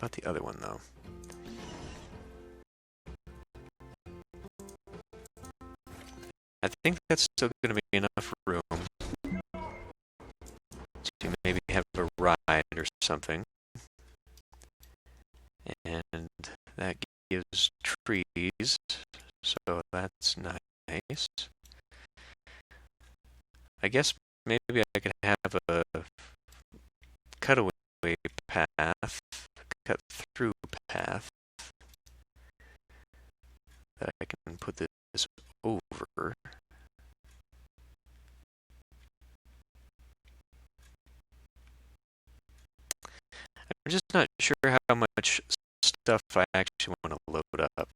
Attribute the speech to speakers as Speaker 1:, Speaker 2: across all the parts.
Speaker 1: about the other one, though? I think that's still going to be enough room to maybe have a ride or something. And that gives trees, so that's nice. I guess maybe I could have a cutaway path, cut through path that I can put this over. I'm just not sure how much stuff I actually want to load up.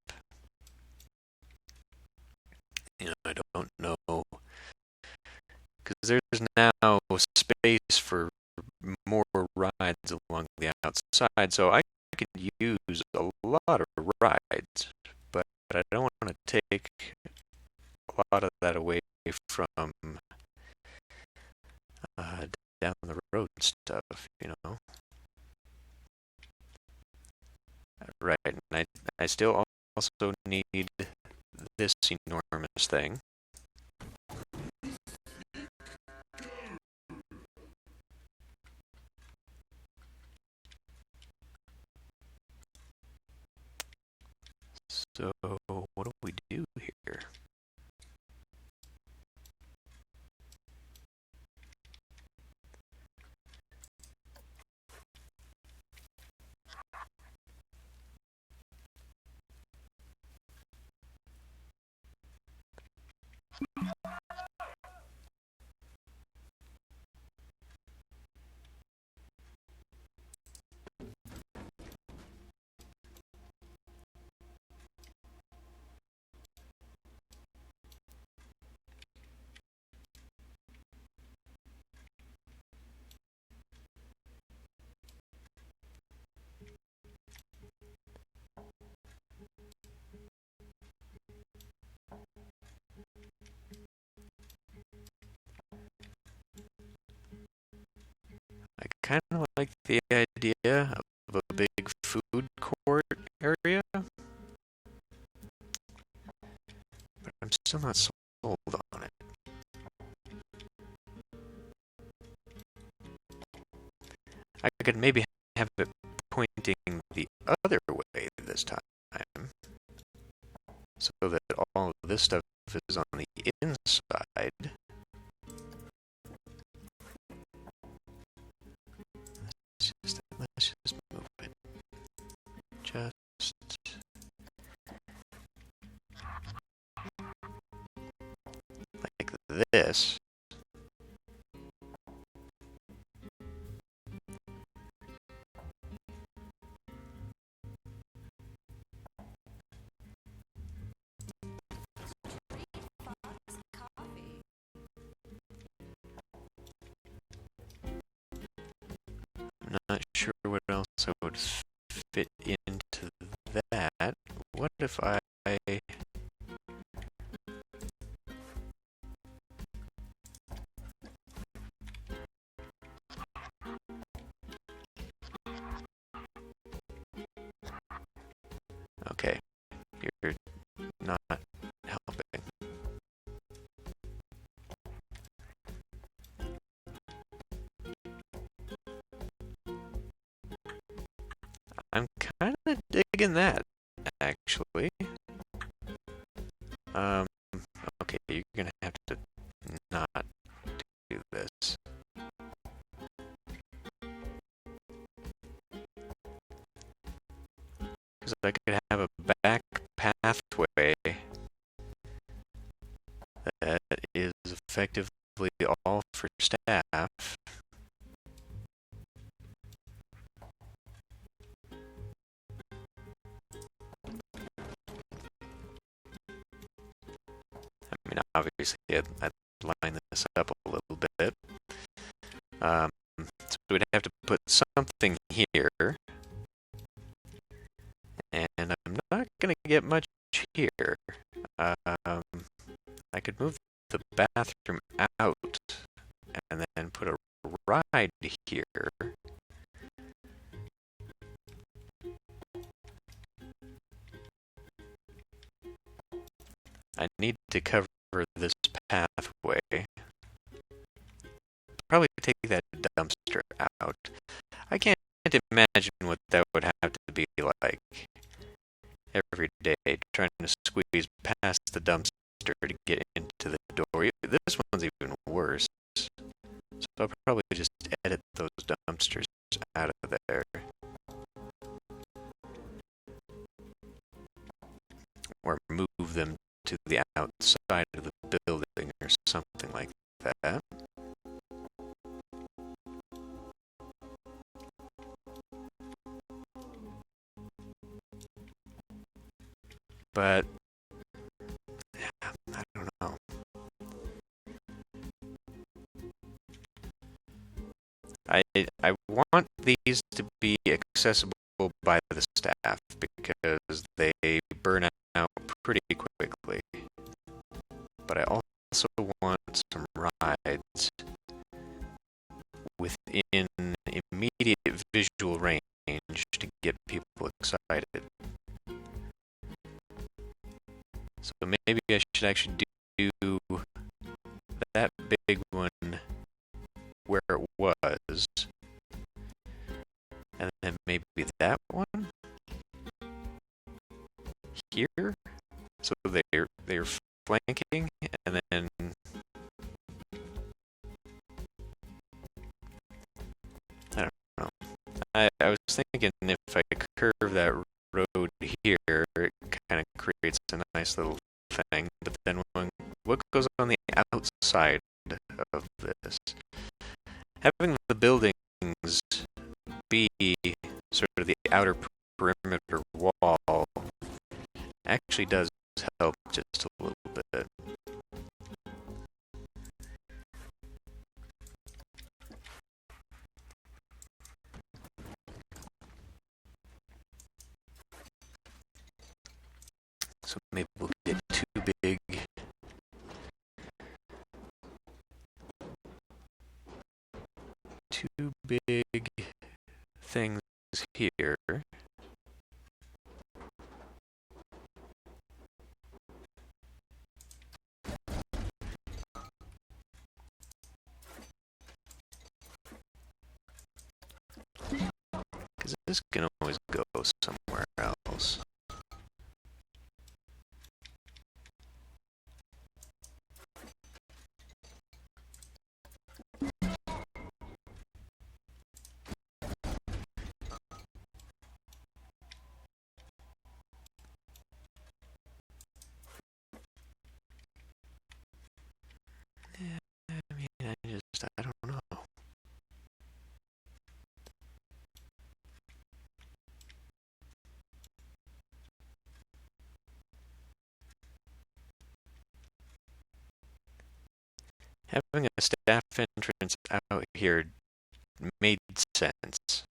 Speaker 1: You know, I don't know, because there's now space for more rides along the outside, so I could use a lot of rides, but I don't want to take a lot of that away from down the road stuff, you know. Right, and I still also need this enormous thing. So, what do we do here? I kind of like the idea of a big food court area, but I'm still not sold on it. I could maybe have it pointing the other way this time, so that all of this stuff is on the inside. Let's just move it. Just like this. I'm not sure what else I would fit into that. What if I... Okay, you're not helping. I'm kind of digging that, actually. Okay, you're gonna have to not do this. Because I could have a back pathway that is effectively all for staff. I mean, obviously, I'd line this up a little bit. So we'd have to put something here. And I'm not going to get much here. I could move the bathroom out and then put a ride here. I need to cover this pathway. Probably take that dumpster out. I can't imagine what that would have to be like every day, trying to squeeze past the dumpster to get into the door. This one's even worse. So I'll probably just edit those dumpsters out of there. Or move them to the outside of the building or something like that. But yeah, I don't know. I want these to be accessible by the staff because they burn out pretty quickly. But I also want some rides within immediate visual range to get people excited. So maybe I should actually do that big one where it was, and then maybe that one here. So they're flanking, and then I don't know. I was thinking if I curve that road here, it kind of creates a nice little thing. But then what goes on the outside of this? Having the buildings be sort of the outer perimeter wall actually does help just a little bit. So maybe we'll get two big things here. Because this can always go somewhere else. I don't know. Having a staff entrance out here made sense.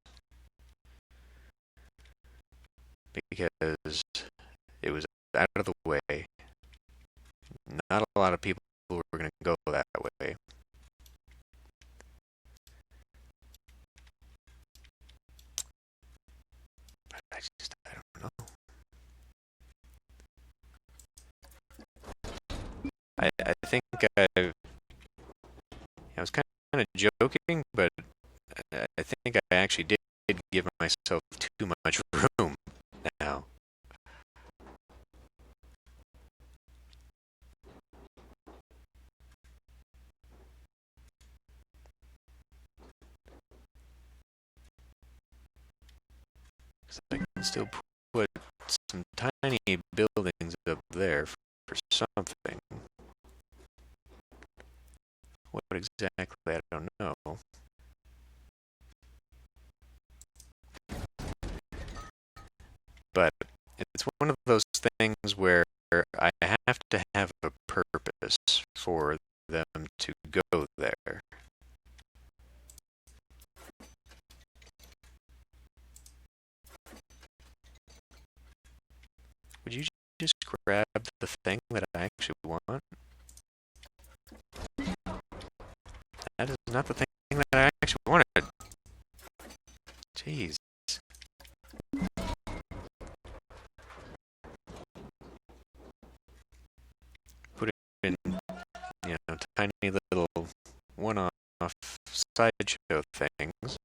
Speaker 1: Because it was out of the way. Not a lot of people were going to go that way. But I don't know. I think I was kind of joking, but I think I actually did give myself too much room now. Because I can still put some tiny buildings up there for something. What exactly, I don't know. But it's one of those things where I have to have a purpose for them to go there. Would you just grab the thing that I actually want? That is not the thing that I actually wanted. Jeez. one-off sideshow things.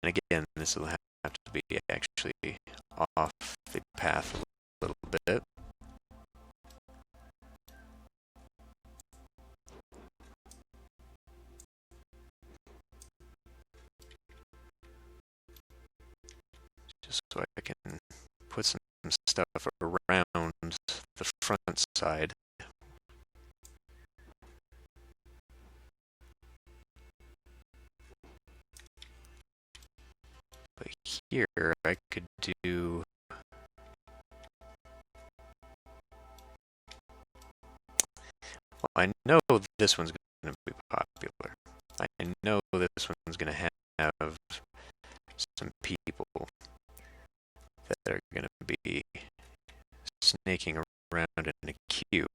Speaker 1: And again, this will have to be actually off the path a little bit. Just so I can put some stuff around the front side. But here I could do I know this one's going to be popular. I know this one's going to have some people that are going to be snaking around in a queue.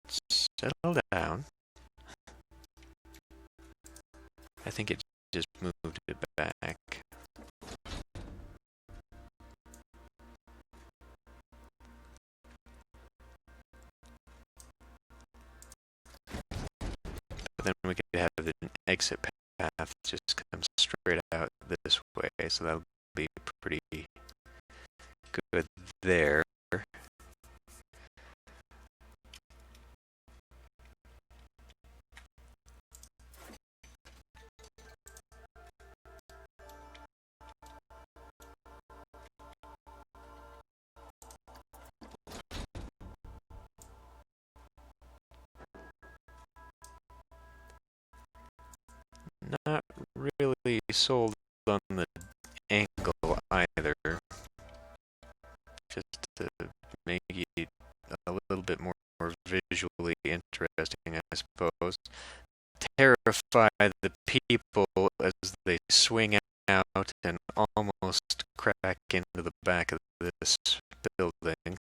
Speaker 1: Just settle down. I think it just moved it back. But then we could have an exit path just come straight out this way, so that'll be pretty good there. Not really sold on the angle either. Just to make it a little bit more visually interesting, I suppose. Terrify the people as they swing out and almost crack into the back of this building.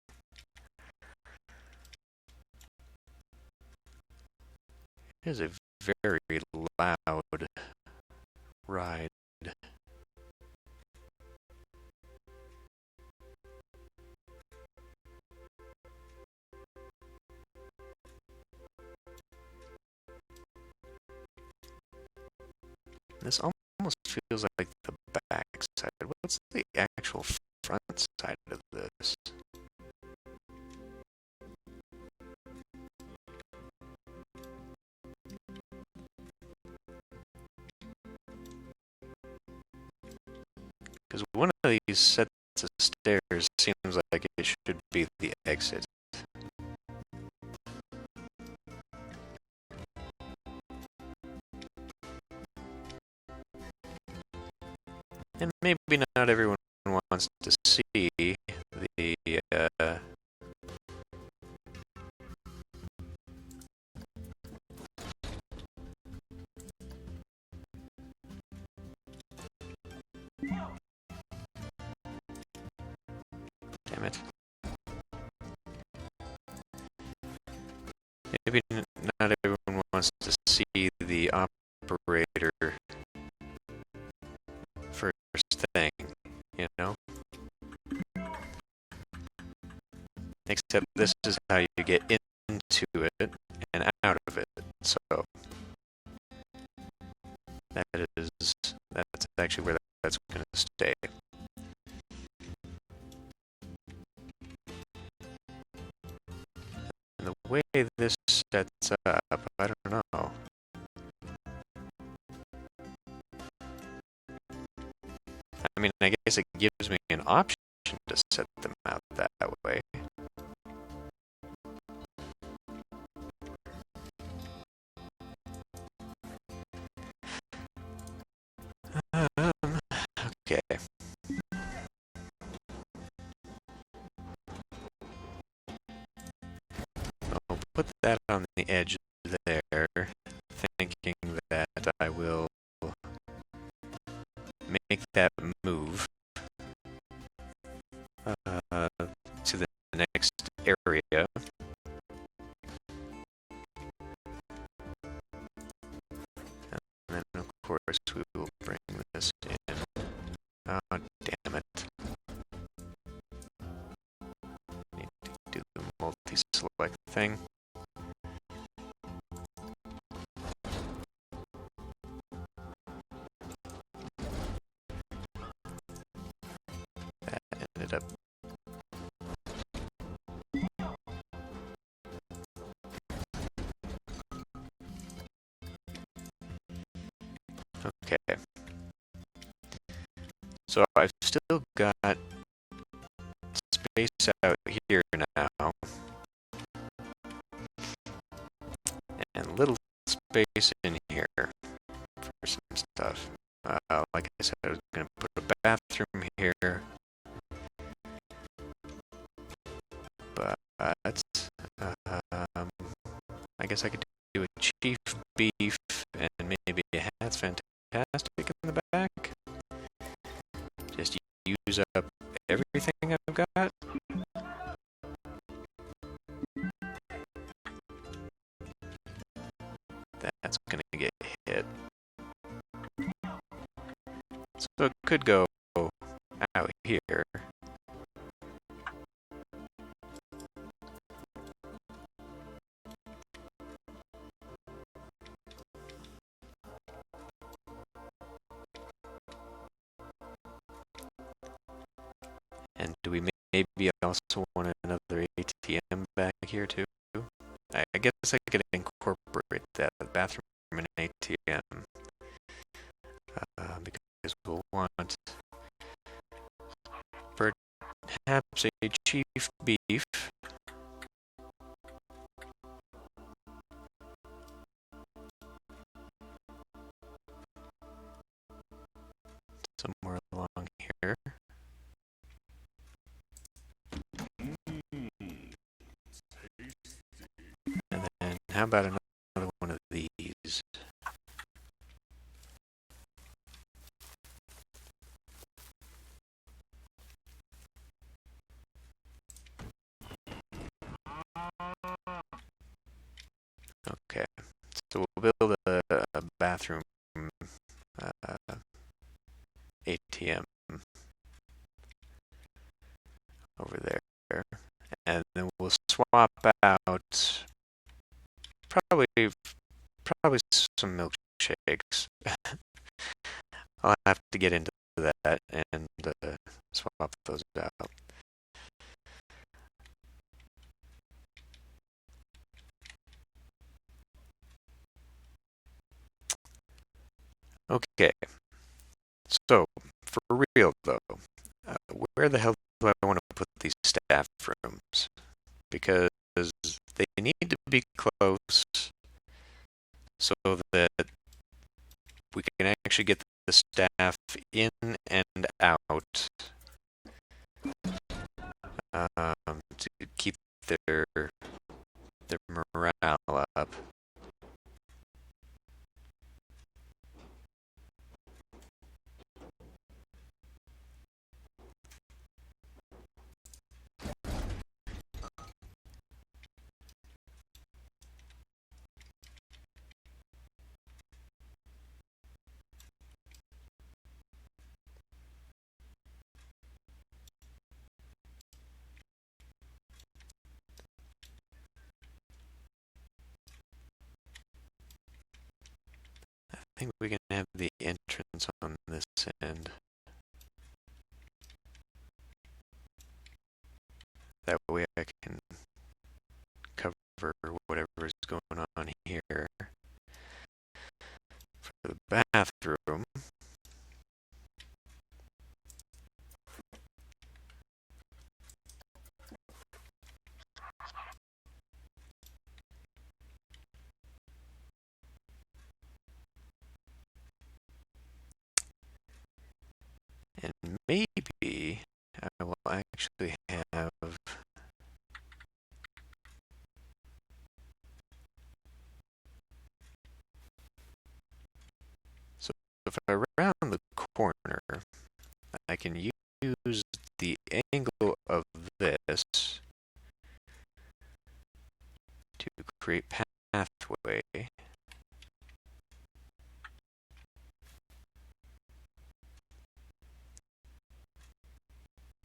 Speaker 1: It is a very loud ride. This almost feels like the back side. What's the actual front side of this? Because one of these sets of stairs seems like it should be the exit. And maybe not everyone wants to see the damn it. Maybe not everyone wants to see the operator first thing, you know? Except this is how you get into it and out of it, so that's actually where that's going to stay. And the way this sets up, I don't know. I mean, I guess it gives me an option to set them out that way. Okay. I'll put that on the edge there, thinking that I will make that move to the next area. And then, of course, we will bring this in. Oh, damn it. Need to do the multi-select thing. That ended up. Okay. So I've still got space out here now, and a little space in here for some stuff. Like I said, I was going to put a bathroom here, but I guess I could do a chief beef and maybe a hat's fantastic in the back. Just use up everything I've got. That's gonna get hit. So it could go out here. And do we maybe also want another ATM back here too? I guess I could incorporate that bathroom and ATM. Because we'll want perhaps a chief beef. Somewhere along here. And then how about another one of these? Okay, so we'll build a bathroom ATM over there, and then we'll swap out probably some milkshakes. I'll have to get into that and swap those out. Okay, so for real though, where the hell do I want to put these staff rooms? Because they need to be close so that we can actually get the staff in and out to keep their morale up. I think we can have the entrance on this end. That way I can cover whatever is going on here. For the bathroom, and maybe I will actually have so if I round the corner, can use the angle of this to create pathway.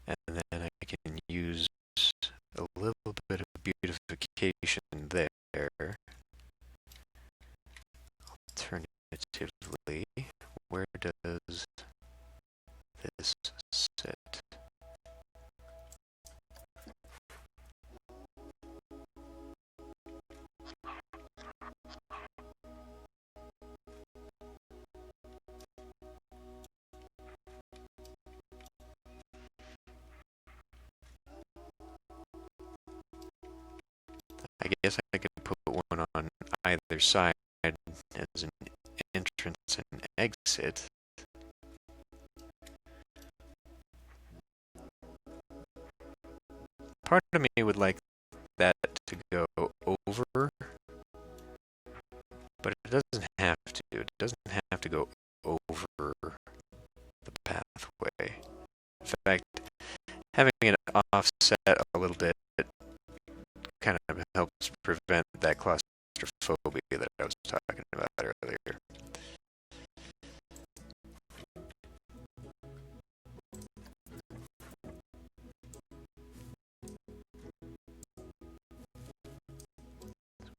Speaker 1: And then I can use a little bit of beautification there. Alternatively, where does this sit? I guess I could put one on either side as an entrance and exit. Part of me would like that to go over, but it doesn't have to. It doesn't have to go over the pathway. In fact, having it offset a little bit kind of helps prevent that claustrophobia that I was talking about earlier.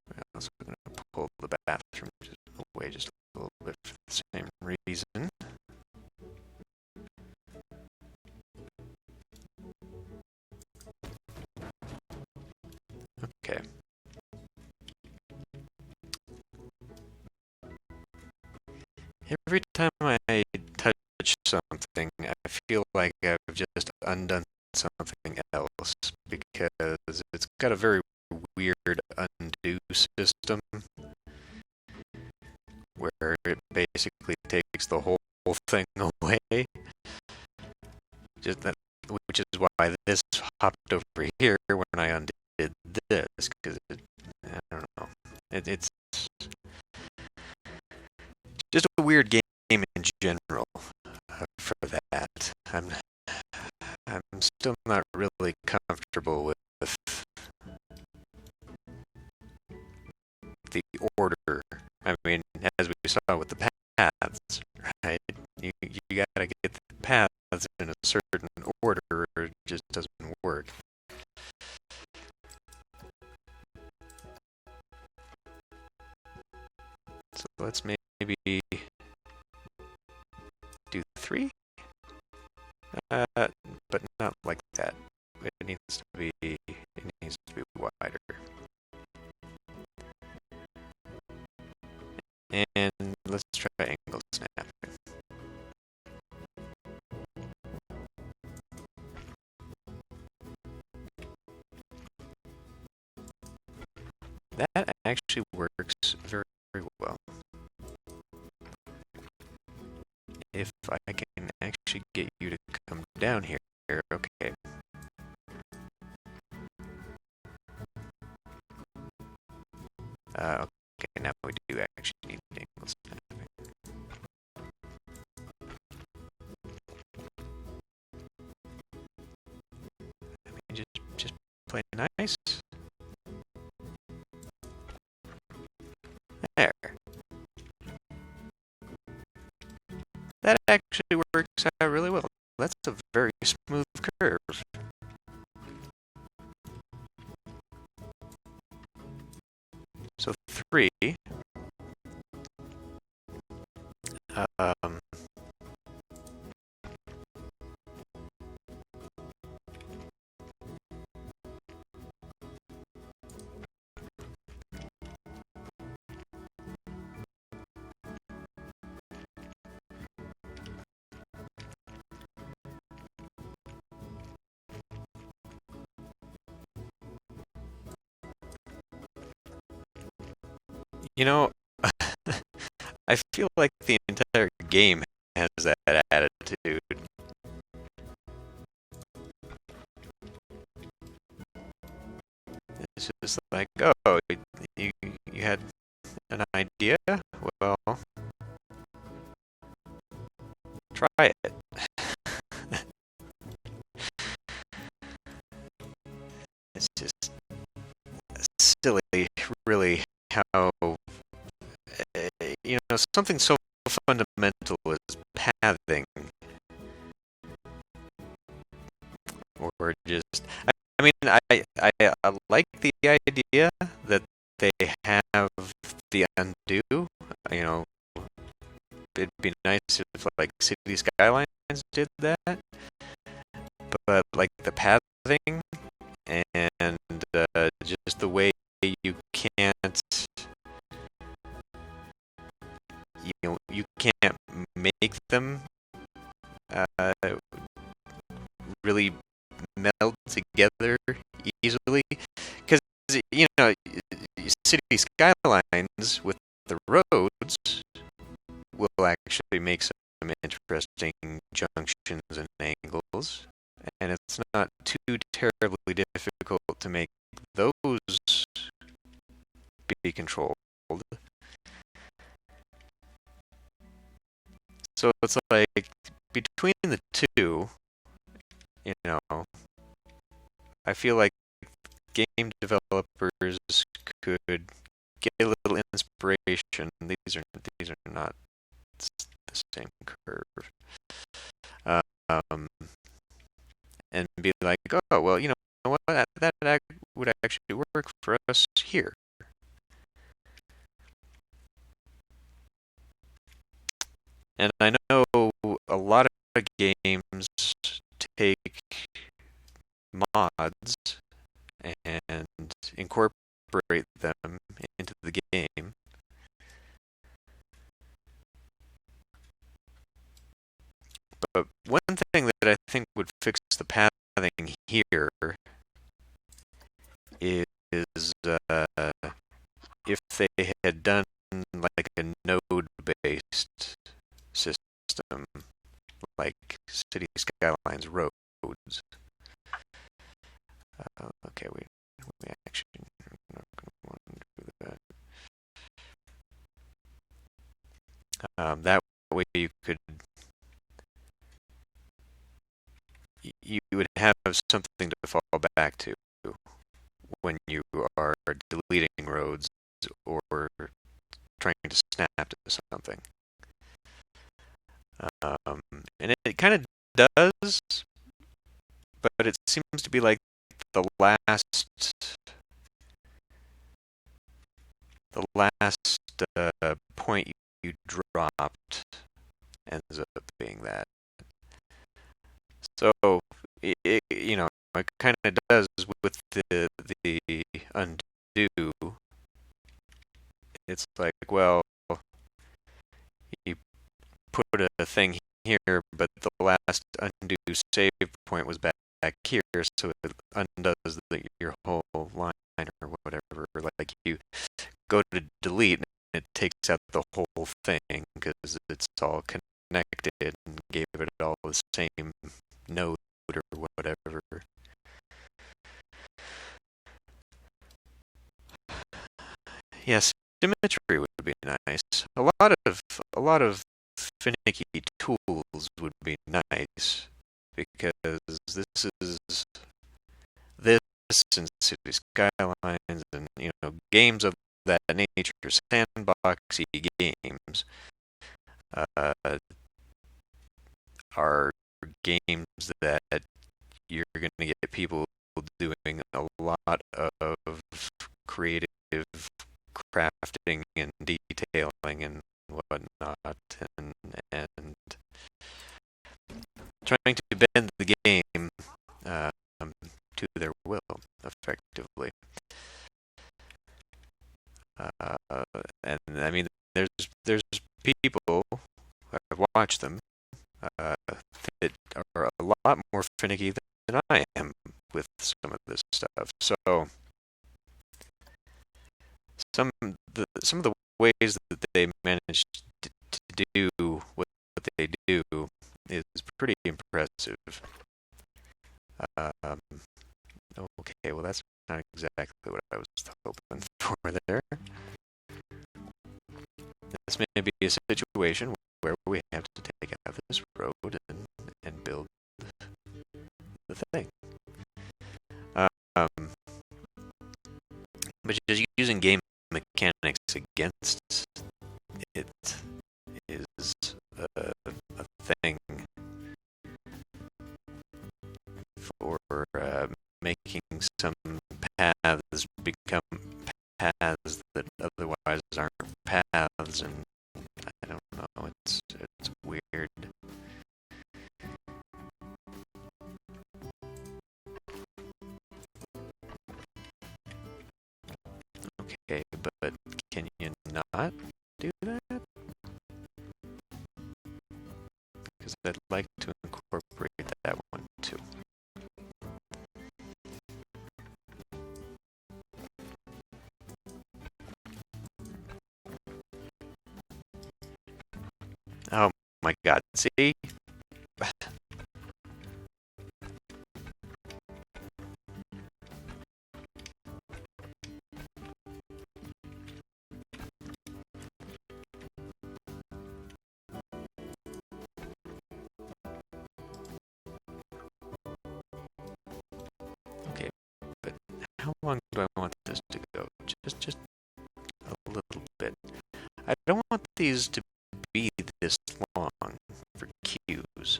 Speaker 1: I'm also going to pull the bathroom away just a little bit for the same reason. Okay. Every time I touch something, I feel like I've just undone something else because it's got a very weird undo system where it basically takes the whole thing away. Just that, which is why this hopped over here when I undid this, because I don't know. It's just a weird game in general for that. I'm still not really comfortable with the order. I mean, as we saw with the paths, right? You gotta get the paths in a certain order, or it just doesn't work. So let's maybe do 3, but not like that. It needs to be wider. And let's try angle snapping. That actually works very, very well. If I can actually get you to come down here, okay. Okay, now we do actually need angle snapping. I mean, just play nice. There. That actually works out really well. That's a very smooth curve. So 3. You know, I feel like the entire game has that attitude. It's just like, oh, you had an idea? Well, try it. really how something so fundamental as pathing, or just I mean I like the idea that they have the undo. You know, it'd be nice if like City Skylines did that, but like the pathing and just the way you can't you can't make them uh, really meld together easily, because City Skylines with the roads will actually make some interesting junctions and angles, and it's not too terribly difficult to make those be controlled. So it's like between the two, I feel like game developers could get a little inspiration. These are not the same curve. Um, and be like, oh well, you know what, that would actually work for us here. And I know a lot of games take mods and incorporate them into the game. But one thing that I think would fix the pathing here is if they had done like a node-based system, like City Skylines roads. Okay, we actually not going to want to do that. That way you would have something to fall back to when you are deleting roads or trying to snap to something. And it kind of does, but it seems to be like the last point you dropped ends up being that. So it kind of does with the undo. It's like, well, you put a thing here, but the last undo save point was back here, so it undoes your whole line or whatever. Like you go to delete, and it takes out the whole thing because it's all connected and gave it all the same node or whatever. Yes, symmetry would be nice. A lot of finicky tools would be nice, because this and City Skylines and games of that nature, sandboxy games, uh, are games that you're going to get people doing a lot of creative crafting and detailing and whatnot, and trying to bend the game to their will effectively. And I mean, there's people, I've watched them, that are a lot more finicky than I am with some of this stuff. So some of the ways that they manage to do what they do is pretty impressive. Okay, well that's not exactly what I was hoping for there. This may be a situation where we have to take out this road and build the thing. But just using game making some paths become paths that otherwise aren't paths, and I don't know, it's weird. Okay, but can you not do that? Because I'd like to incorporate that one too. Oh my god, see? Okay, but how long do I want this to go? Just a little bit. I don't want these to be this long for cues.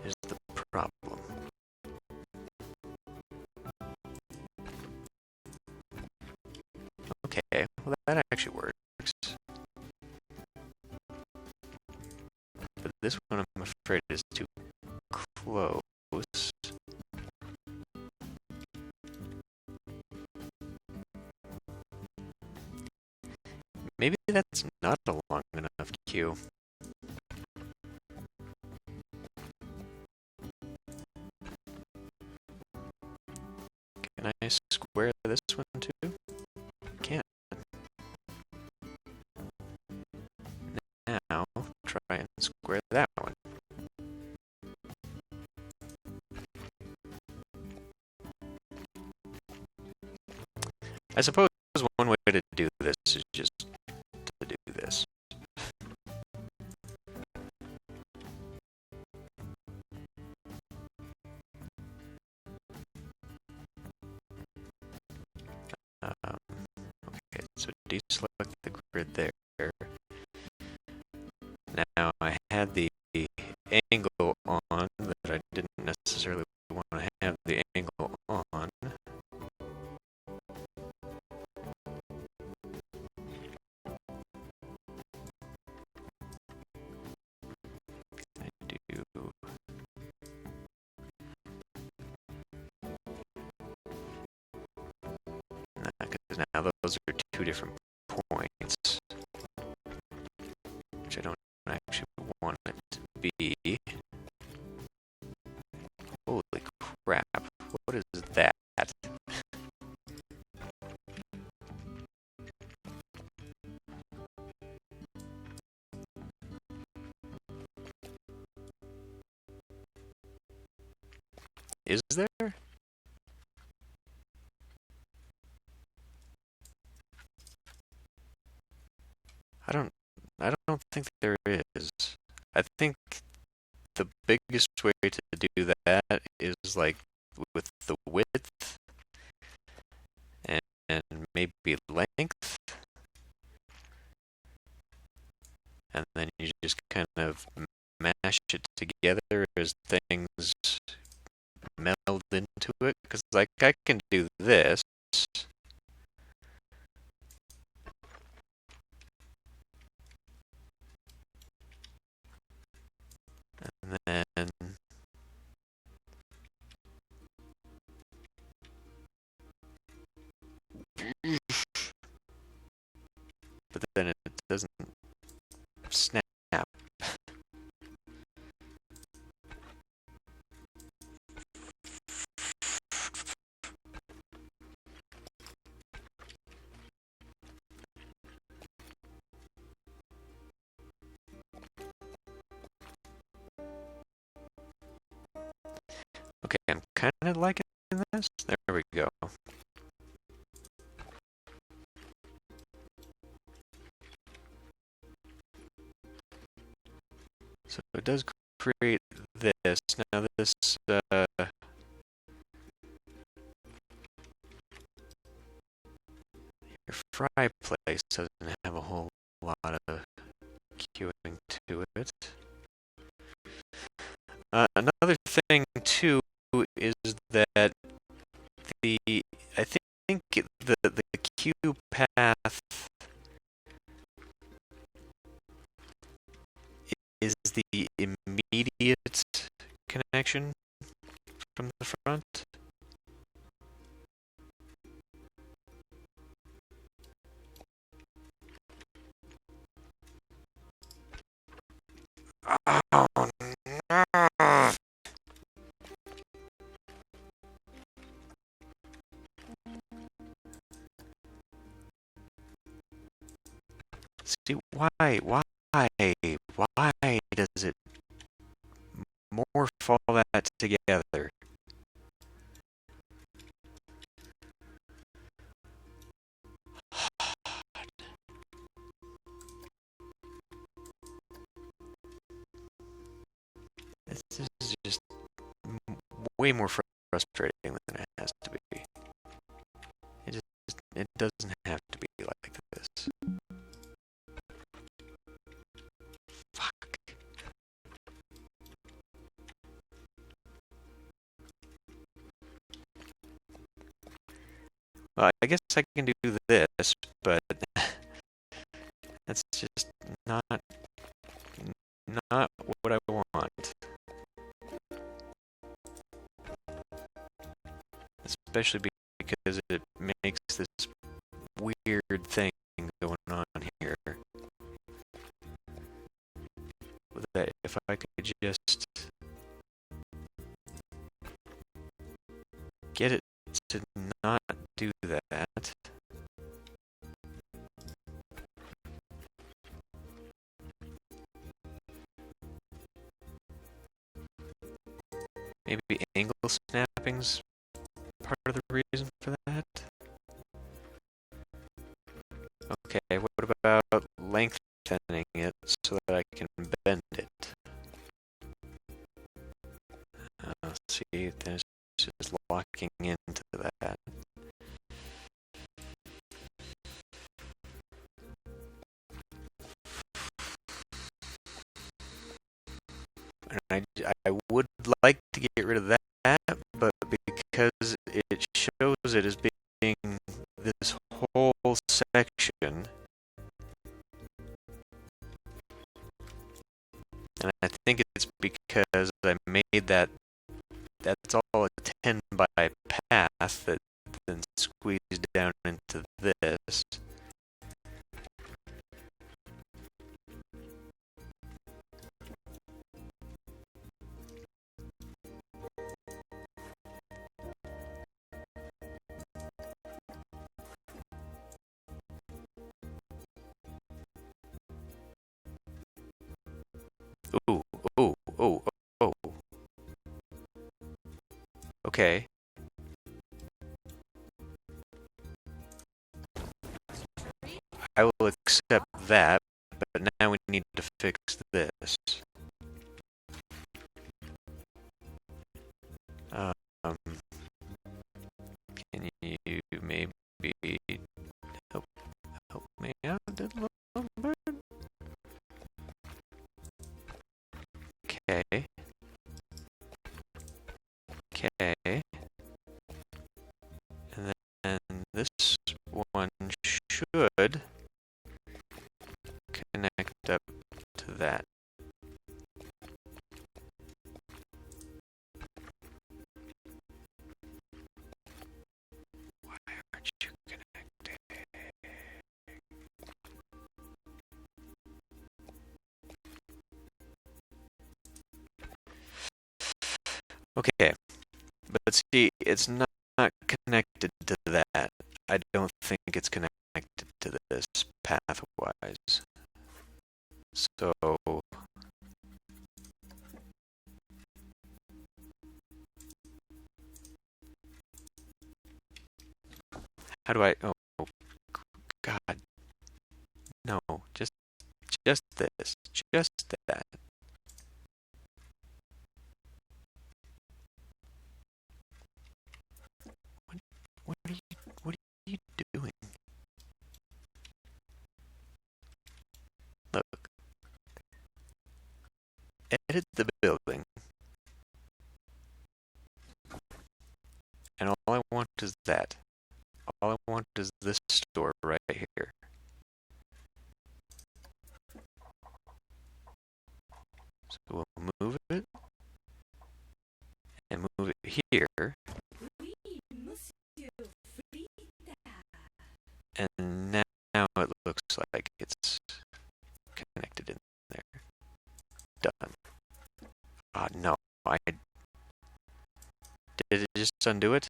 Speaker 1: Is the problem. Okay, well that actually works. But this one I'm afraid is too close. Maybe that's not a long enough cue. Can I square this one too? Can't. Now, try and square that one. I suppose one way to do this is just to do this. Okay, so deselect the grid there. Now I had the angle on that I didn't necessarily want to have the angle on. I do. Because now those are two different points, which I don't actually want it to be. Holy crap, what is that? Is there? I don't think there is. I think the biggest way to do that is like with the width and maybe length, and then you just kind of mash it together as things meld into it. Because like I can do this. And then but then it doesn't snap. Okay, I'm kind of liking this. There we go. So it does create this. Now this, your fry place doesn't have a whole lot of queuing to it. Another thing too is that the I think the Q path is the immediate connection from the front. Oh no! See, why does it morph all that together? This is just way more frustrating than it has to be. It doesn't have to be like this. Fuck. Well, I guess I can do this, but that's just not what I want. Especially because it makes this weird thing going on here. That if I could just get it to not do that. Maybe angle snapping's part of the reason for that. Okay, what about lengthening it so that I can bend it? See, there's just locking into that. And I would like to get rid of that, but because it shows it as being this whole section, and I think it's because I made that's all a 10 by path that then squeezed down into this. Ooh, ooh, ooh, oh. Okay. I will accept that, but now we need to fix this. Um, can you maybe help me out a little bit? Okay. Okay. And then this one should connect up to that. Why aren't you connected? Okay, but see, it's not connected to that. I don't think it's connected to this pathwise. So how do I? Oh God, no! Just this, just that. What are you doing? Look, edit the building. is that. All I want is this store right here. So we'll move it and move it here. And now it looks like it's connected in there. Done. No. Did it just undo it?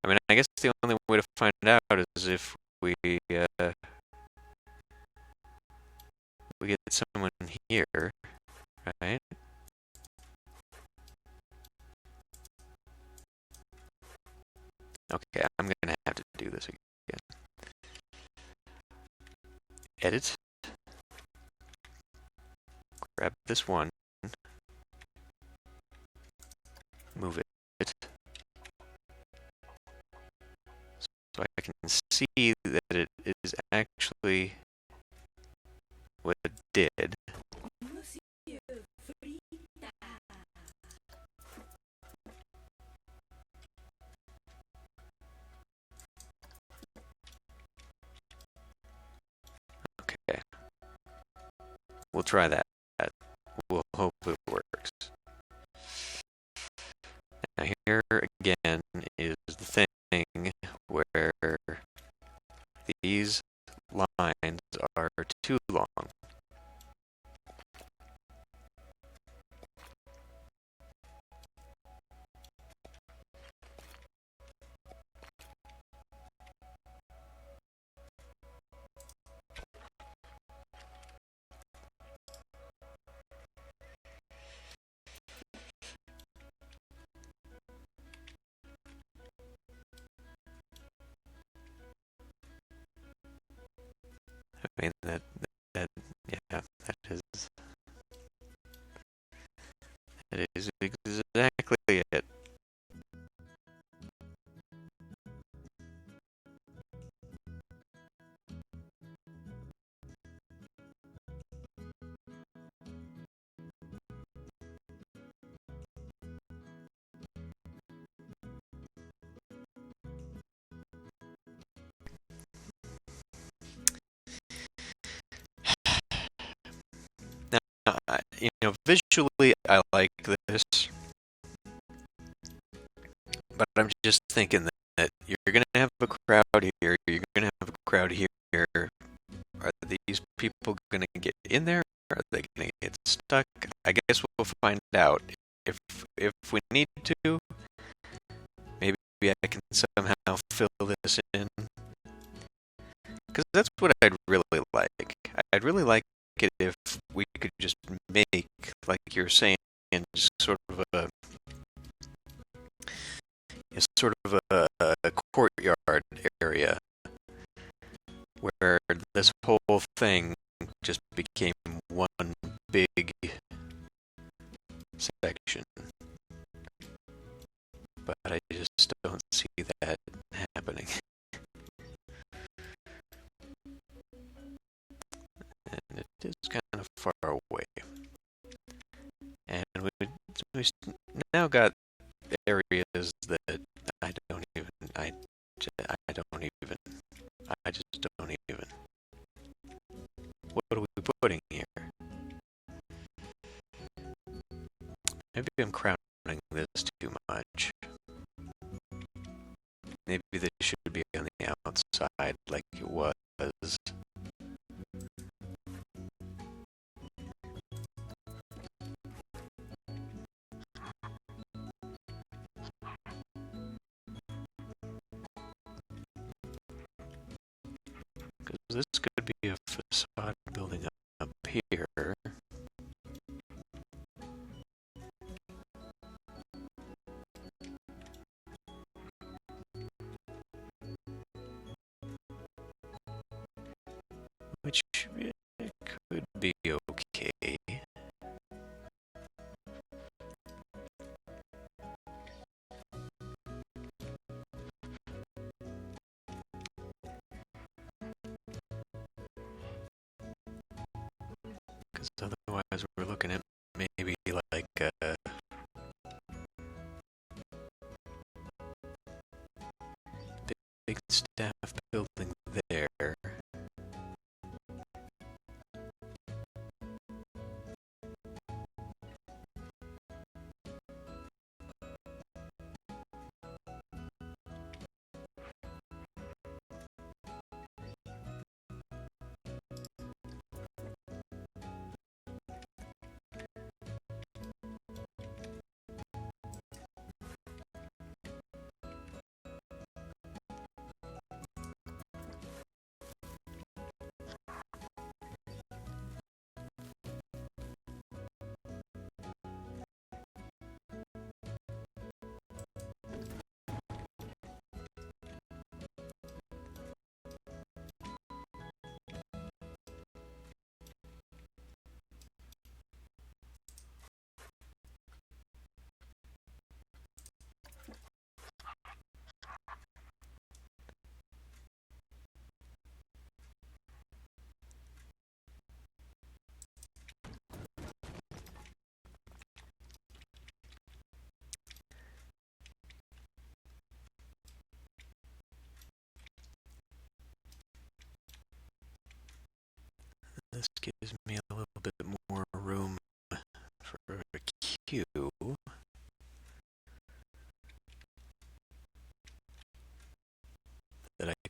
Speaker 1: I mean, I guess the only way to find out is if we get someone here, right? Okay, I'm gonna have to do this again. Edit. Grab this one. Move it. So I can see that it is actually what it did. Okay. We'll try that. We'll hope it works. Now here again is the thing where these lines are too long. I mean, yeah, that is exactly it. Visually, I like this, but I'm just thinking that you're going to have a crowd here, you're going to have a crowd here. Are these people going to get in there? Are they going to get stuck? I guess we'll find out. If we need to, maybe I can somehow fill this in. Because that's what I'd really like. I'd really like it if we could just make, like you're saying, just sort of a courtyard area where this whole thing just became one big section. But I just don't see that happening. And it is kind of far away. And we now got areas that I just don't even. What are we putting here? Maybe I'm crowding this too much. Maybe this should be on the outside like it was. Because this could be a facade building up here. Which could be okay. Because otherwise we're looking at maybe like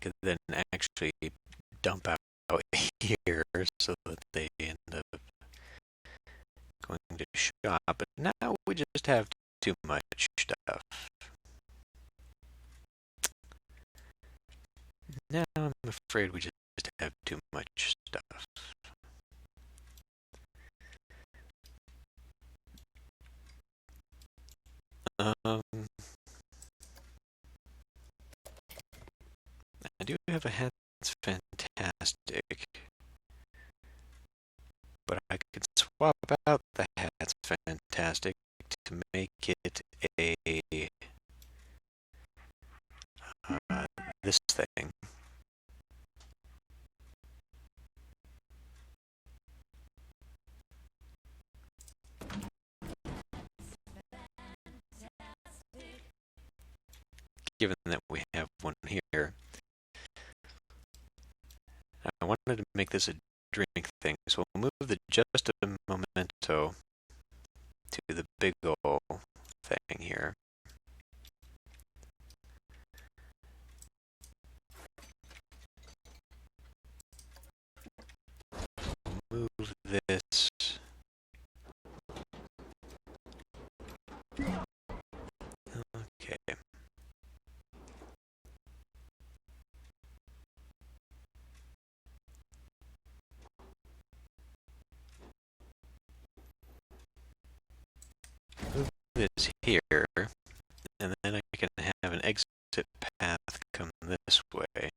Speaker 1: could then actually dump out here so that they end up going to shop. But now we just have too much stuff. Now I'm afraid we just have too much stuff. I do have a hat that's fantastic, but I could swap out the hat's fantastic to make it a this thing. Given that we have one here, I wanted to make this a drink thing, so we'll move the just a memento to the big ol' thing here. Move this. Okay. Move this here, and then I can have an exit path come this way.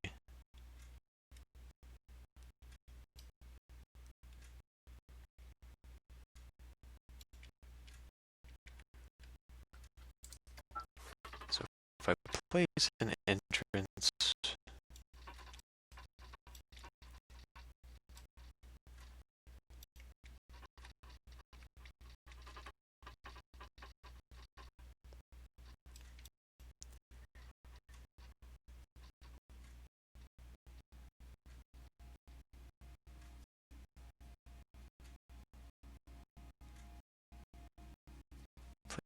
Speaker 1: So if I place an entrance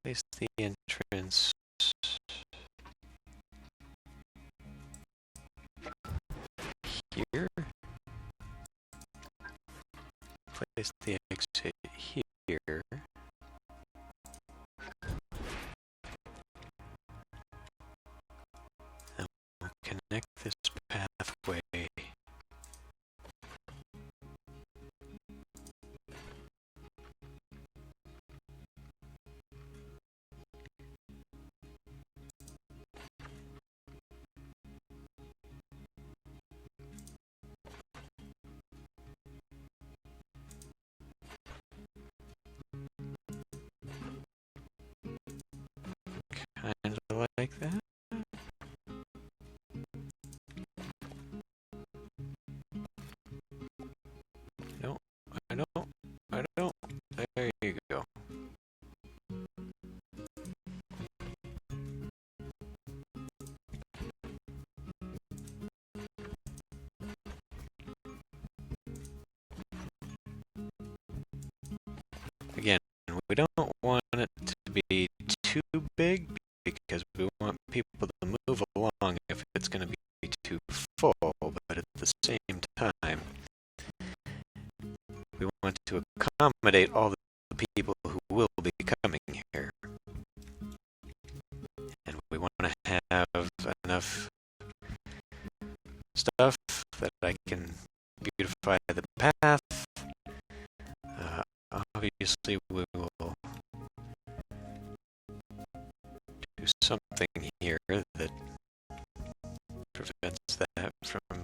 Speaker 1: place the entrance here. Place the exit here. And we'll connect this pathway kind of like that. No, I don't. There you go. Again, we don't want it to be too big because we want people to move along if it's going to be too full, but at the same time, we want to accommodate all the people who will be coming here. And we want to have enough stuff that I can beautify the path. Obviously, we will do something here that prevents that from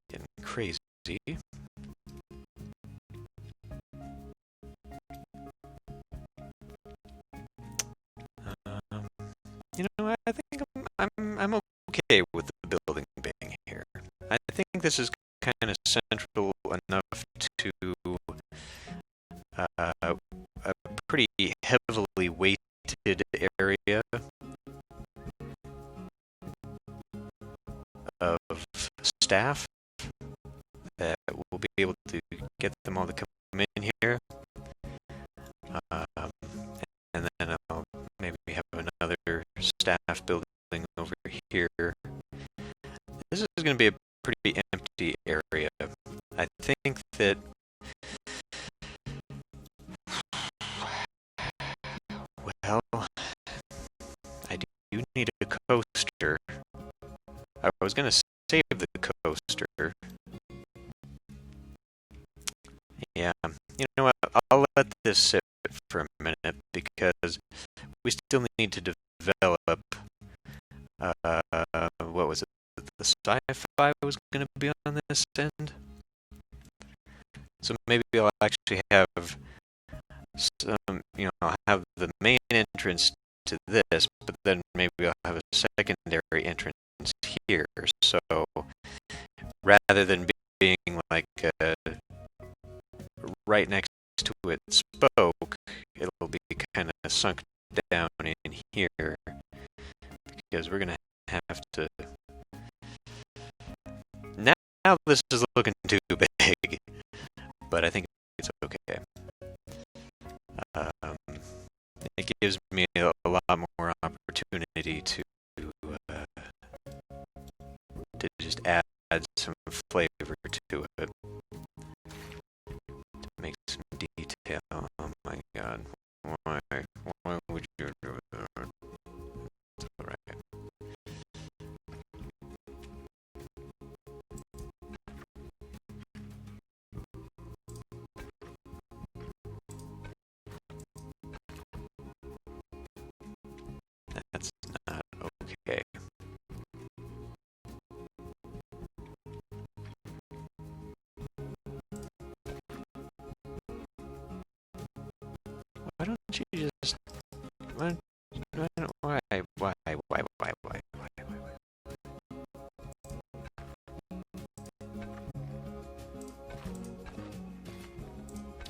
Speaker 1: getting crazy. You know, I think I'm okay with the building being here. I think this is kind of central enough to a pretty heavily weighted area of staff that will be able to get them all to come in here. And then I'll maybe have another staff building over here. This is going to be a pretty empty area. I think that, well, I do need a coaster. I was going to save the coaster. Yeah, you know what? I'll let this sit for a minute because we still need to develop, what was it? The sci-fi was going to be on this end. So maybe I'll actually have some, I'll have the main entrance to this, but then maybe I'll have a secondary entrance here. So rather than being like right next to it spoke, it'll be kind of sunk down in here because we're gonna have to. Now this is looking too big, but I think it's okay. It gives me a lot more opportunity to just add some flavor to it, to make some detail. Oh my god, why would you do that? It's alright. That's not okay. Why don't you just... Why?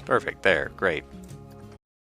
Speaker 1: Perfect, there, great.